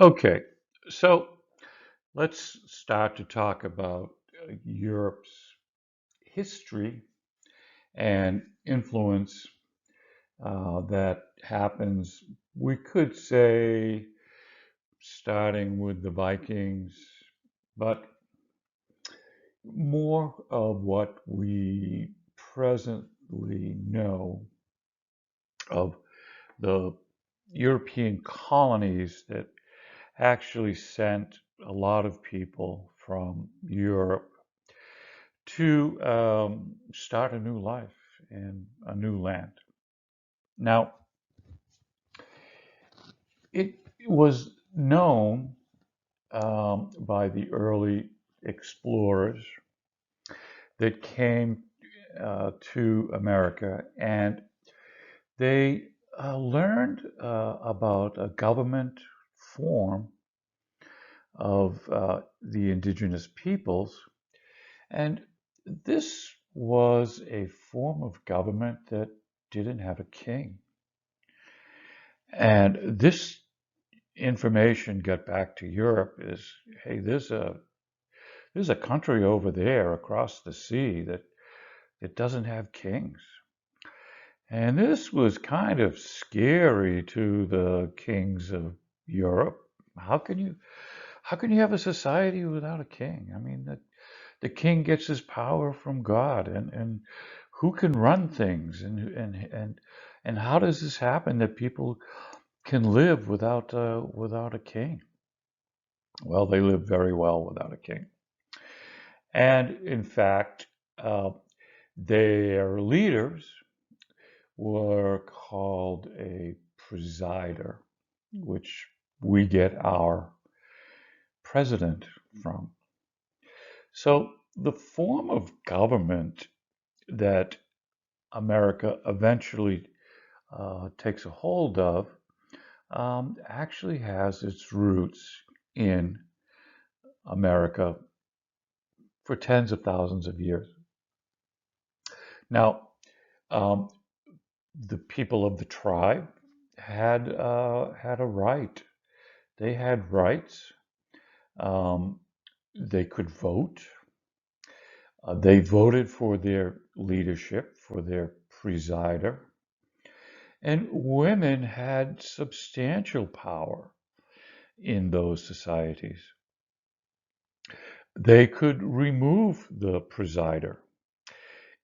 Okay, so let's start to talk about Europe's history and influence that happens, we could say, starting with the Vikings, but more of what we presently know of the European colonies that actually sent a lot of people from Europe to start a new life in a new land. Now, it was known by the early explorers that came to America, and they learned about a government form of the indigenous peoples. And this was a form of government that didn't have a king. And this information got back to Europe is, hey, there's a country over there across the sea that it doesn't have kings. And this was kind of scary to the kings of Europe. How can you how can you have a society without a king? I mean, the king gets his power from God, and who can run things, and how does this happen that people can live without a king? Well, they live very well without a king, and in fact, uh, their leaders were called a presider, which we get our president from. So the form of government that America eventually takes a hold of actually has its roots in America for tens of thousands of years. Now, um, the people of the tribe had a right. They had rights. Um, they could vote. They voted for their leadership, for their presider. And women had substantial power in those societies. They could remove the presider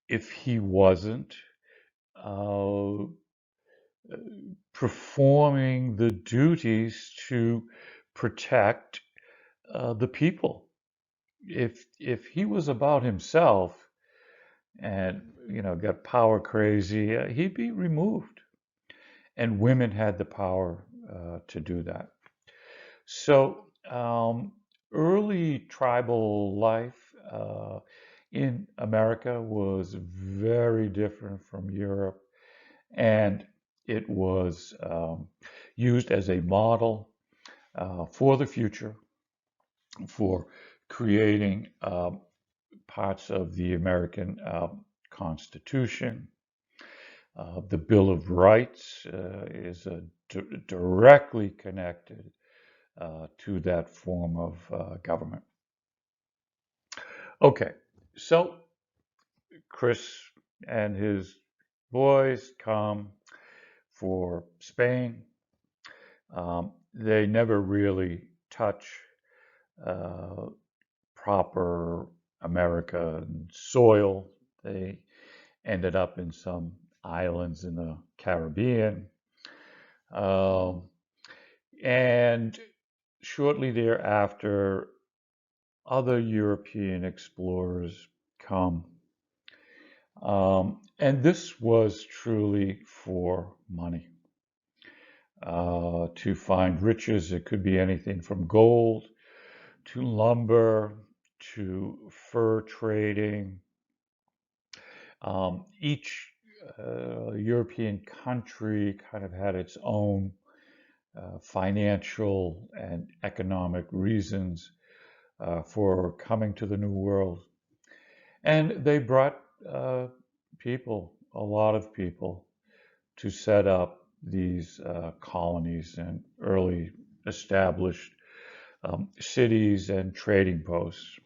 if he wasn't uh, performing the duties to protect the people. If he was about himself and got power crazy, he'd be removed. And women had the power to do that. So early tribal life in America was very different from Europe, and it was used as a model for the future, for creating parts of the American Constitution. The Bill of Rights is directly connected to that form of government. Okay, so Chris and his boys come for Spain. They never really touch uh, proper American soil. They ended up in some islands in the Caribbean. Um, and shortly thereafter, other European explorers come. And this was truly for money. To find riches, it could be anything from gold to lumber to fur trading. Each European country kind of had its own financial and economic reasons for coming to the New World. And they brought people, a lot of people, to set up these colonies and early established cities and trading posts.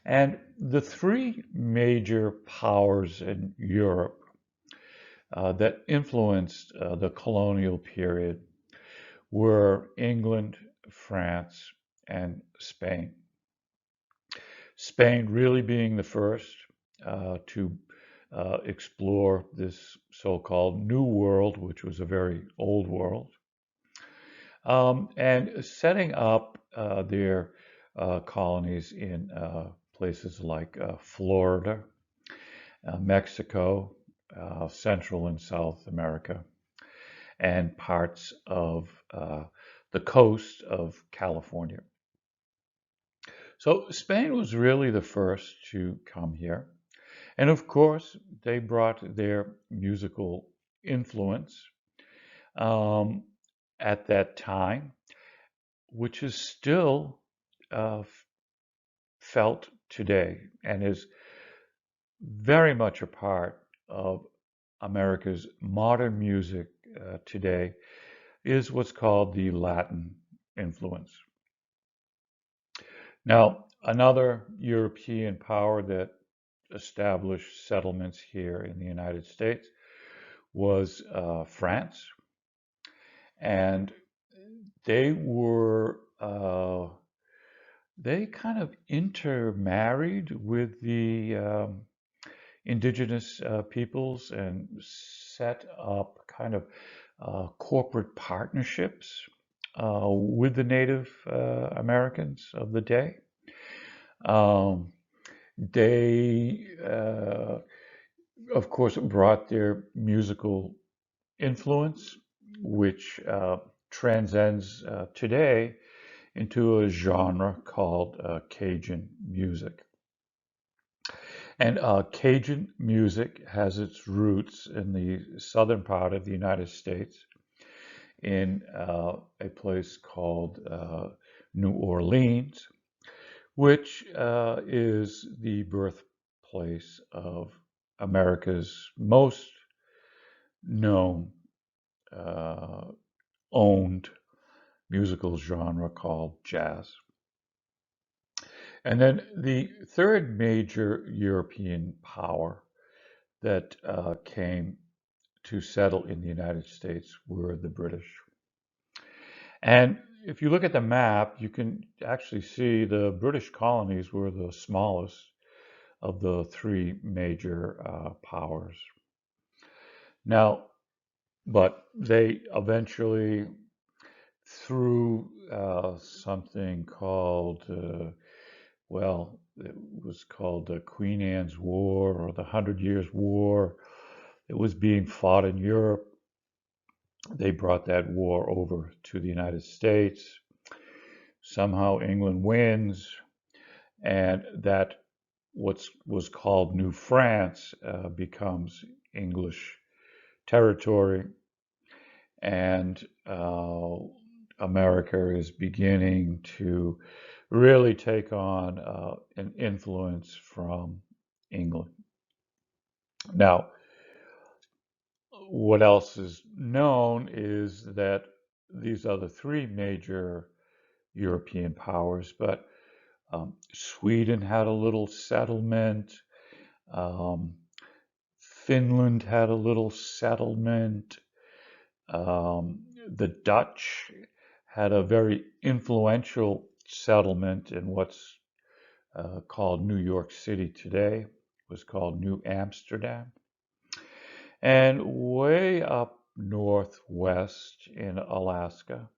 And the three major powers in Europe that influenced the colonial period were England, France, and Spain. Spain really being the first to explore this so-called New World, which was a very old world, and setting up their colonies in places like Florida, Mexico, Central and South America, and parts of the coast of California. So Spain was really the first to come here. And of course, they brought their musical influence um, at that time, which is still uh, felt today and is very much a part of America's modern music today, is what's called the Latin influence. Now, another European power that established settlements here in the United States was France, and they were they kind of intermarried with the indigenous peoples and set up kind of corporate partnerships with the Native Americans of the day. Um, they, of course, brought their musical influence, which transcends today into a genre called Cajun music. And Cajun music has its roots in the southern part of the United States in a place called New Orleans, which is the birthplace of America's most known uh, owned musical genre called jazz. And then the third major European power that came to settle in the United States were the British. And if you look at the map, you can actually see the British colonies were the smallest of the three major powers. Now, but they eventually, through something called, well, it was called the Queen Anne's War or the Hundred Years' War. It was being fought in Europe. They brought that war over to the United States. Somehow England wins, and that what was called New France becomes English territory, and America is beginning to really take on an influence from England. Now, what else is known is that these are the three major European powers, but Sweden had a little settlement. Um, Finland had a little settlement. The Dutch had a very influential settlement in what's called New York City today. It was called New Amsterdam. And way up northwest in Alaska,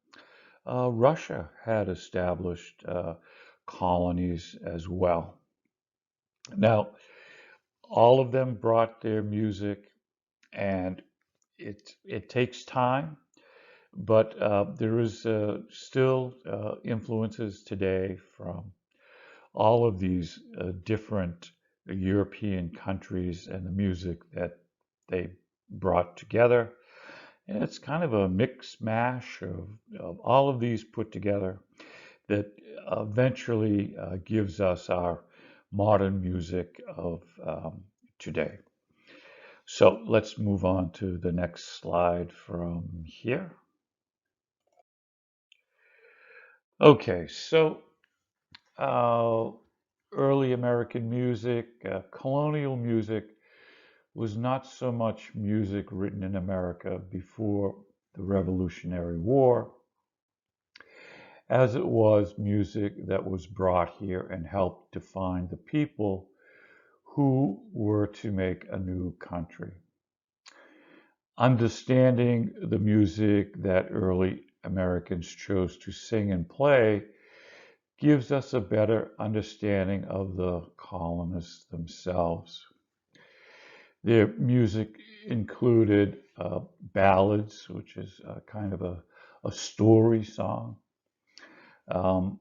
Russia had established colonies as well. Now, all of them brought their music, and it takes time, but there is still influences today from all of these different European countries and the music that they brought together. And it's kind of a mix mash of all of these put together that eventually gives us our modern music of today. So let's move on to the next slide from here. Okay, so uh, early American music, colonial music was not so much music written in America before the Revolutionary War as it was music that was brought here and helped define the people who were to make a new country. Understanding the music that early Americans chose to sing and play gives us a better understanding of the colonists themselves. Their music included ballads, which is kind of a story song, um,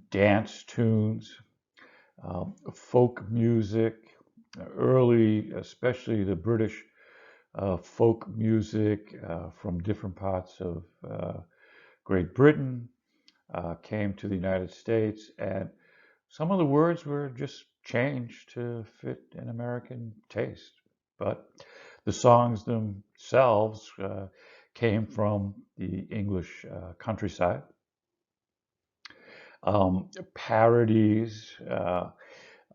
dance tunes, folk music, early, especially the British folk music from different parts of Great Britain came to the United States, and some of the words were just changed to fit an American taste. But the songs themselves came from the English countryside. Parodies,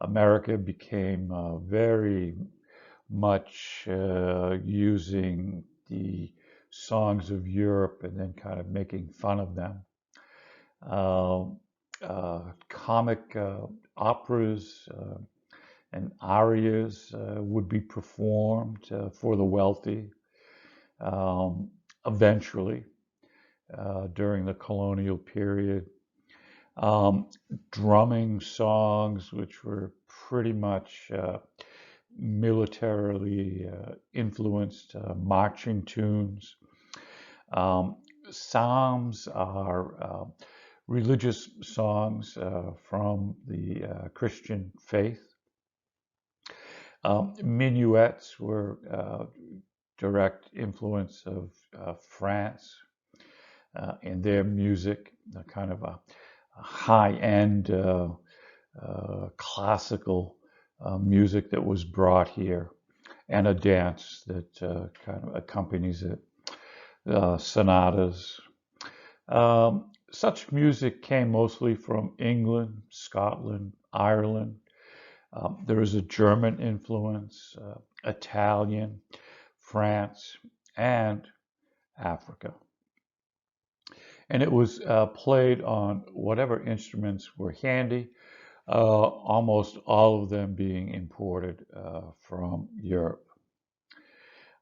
America became very much using the songs of Europe and then kind of making fun of them. Uh, Comic operas and arias would be performed for the wealthy um, eventually during the colonial period. Um, Drumming songs, which were pretty much militarily influenced marching tunes. Um, Psalms are religious songs from the Christian faith. Minuets were direct influence of France in their music, kind of a high-end classical music that was brought here, and a dance that kind of accompanies it, sonatas. Such music came mostly from England, Scotland, Ireland. There is a German influence, Italian, France, and Africa. And it was played on whatever instruments were handy, almost all of them being imported from Europe.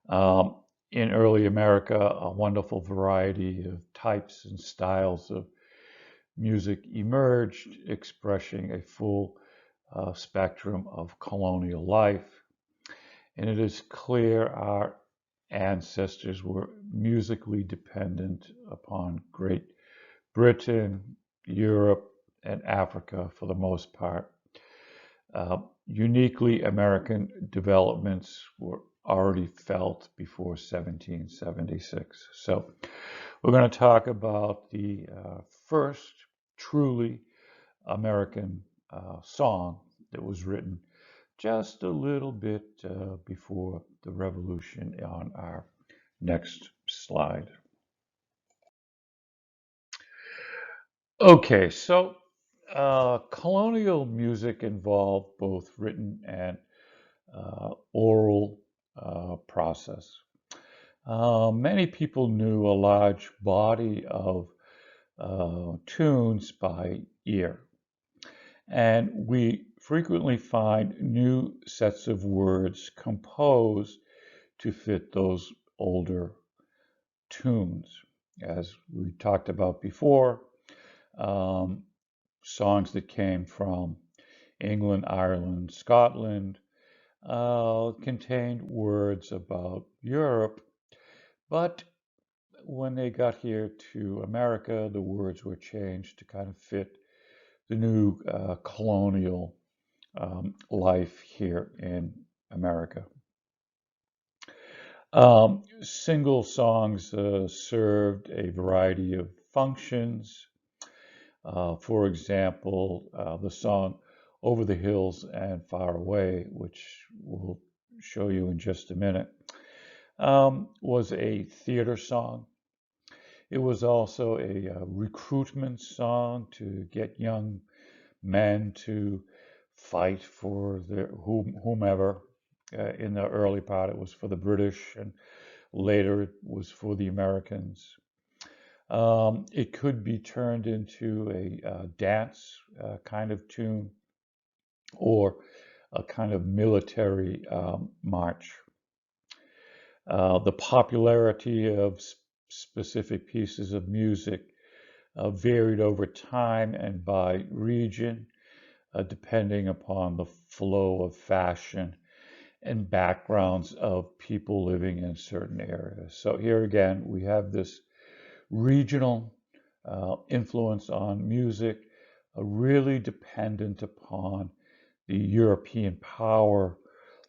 Um, in early America, a wonderful variety of types and styles of music emerged, expressing a full spectrum of colonial life. And it is clear our ancestors were musically dependent upon Great Britain, Europe, and Africa for the most part. Uniquely American developments were already felt before 1776. So we're going to talk about the first truly American song that was written just a little bit before the Revolution on our next slide. Okay, so colonial music involved both written and oral process. Many people knew a large body of tunes by ear, and we frequently find new sets of words composed to fit those older tunes. As we talked about before, um, songs that came from England, Ireland, Scotland contained words about Europe, but when they got here to America, the words were changed to kind of fit the new colonial life here in America. Single songs served a variety of functions. For example, the song Over the Hills and Far Away, which we'll show you in just a minute, was a theater song. It was also a recruitment song to get young men to fight for whomever. In the early part, it was for the British, and later it was for the Americans. It could be turned into a dance kind of tune or a kind of military march. The popularity of specific pieces of music varied over time and by region, depending upon the flow of fashion and backgrounds of people living in certain areas. So here again, we have this regional influence on music, really dependent upon the European power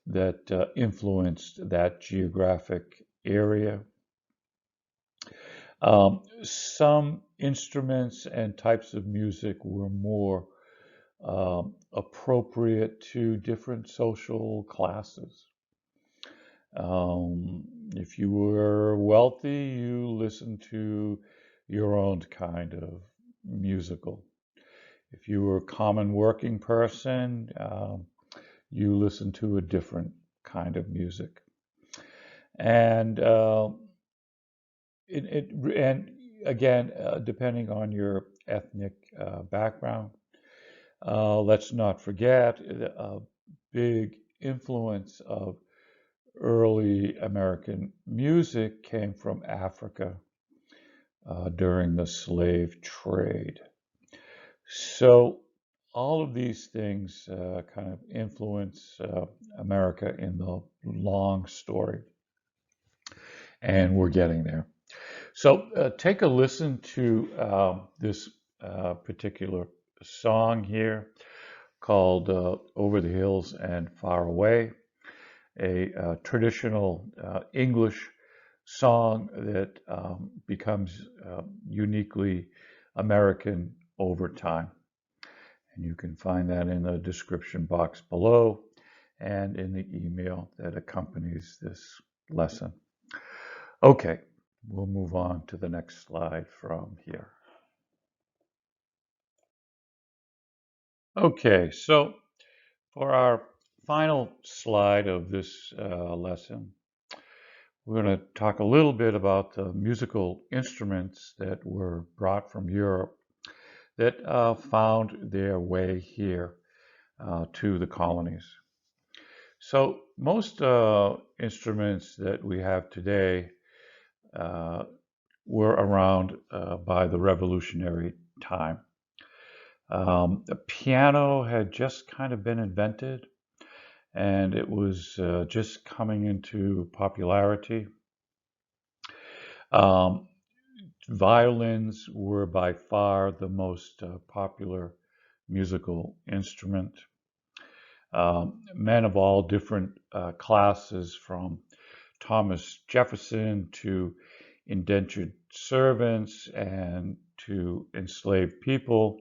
that influenced that geographic area. Some instruments and types of music were more appropriate to different social classes. If you were wealthy, you listened to your own kind of musical. If you were a common working person, you listened to a different kind of music. And and again, depending on your ethnic background, let's not forget a big influence of early American music came from Africa during the slave trade. So all of these things kind of influence America in the long story, and we're getting there. So take a listen to this particular song here called Over the Hills and Far Away, a traditional English song that becomes uniquely American over time. And you can find that in the description box below and in the email that accompanies this lesson. Okay, we'll move on to the next slide from here. Okay, so for our final slide of this lesson, we're going to talk a little bit about the musical instruments that were brought from Europe that found their way here to the colonies. So most instruments that we have today were around by the Revolutionary time. The piano had just kind of been invented, and it was just coming into popularity. Violins were by far the most popular musical instrument. Men of all different classes, from Thomas Jefferson to indentured servants and to enslaved people,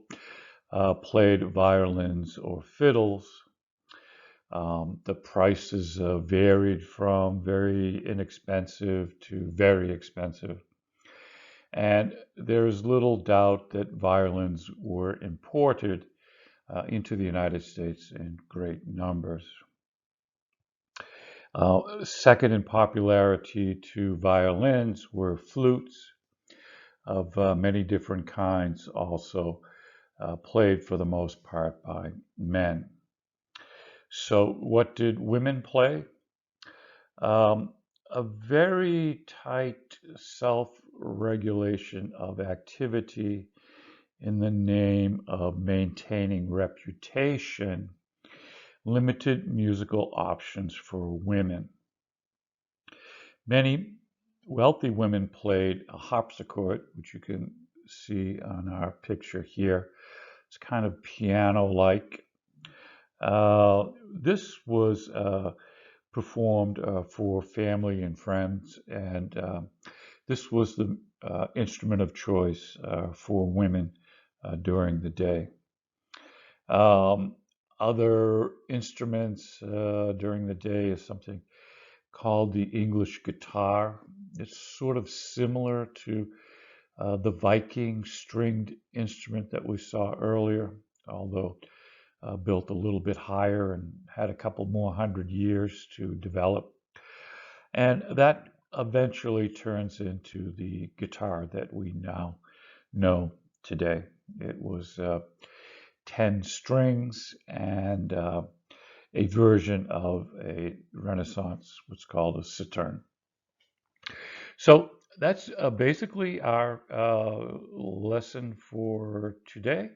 played violins or fiddles. The prices varied from very inexpensive to very expensive. And there is little doubt that violins were imported into the United States in great numbers. Second in popularity to violins were flutes of many different kinds, also played for the most part by men. So what did women play? A very tight self-regulation of activity in the name of maintaining reputation, limited musical options for women. Many wealthy women played a harpsichord, which you can see on our picture here. It's kind of piano-like. This was performed for family and friends, and this was the instrument of choice for women during the day. Other instruments during the day is something called the English guitar. It's sort of similar to The Viking stringed instrument that we saw earlier, although built a little bit higher and had a couple more hundred years to develop. And that eventually turns into the guitar that we now know today. It was 10 strings and a version of a Renaissance, what's called a cittern. So that's basically our lesson for today.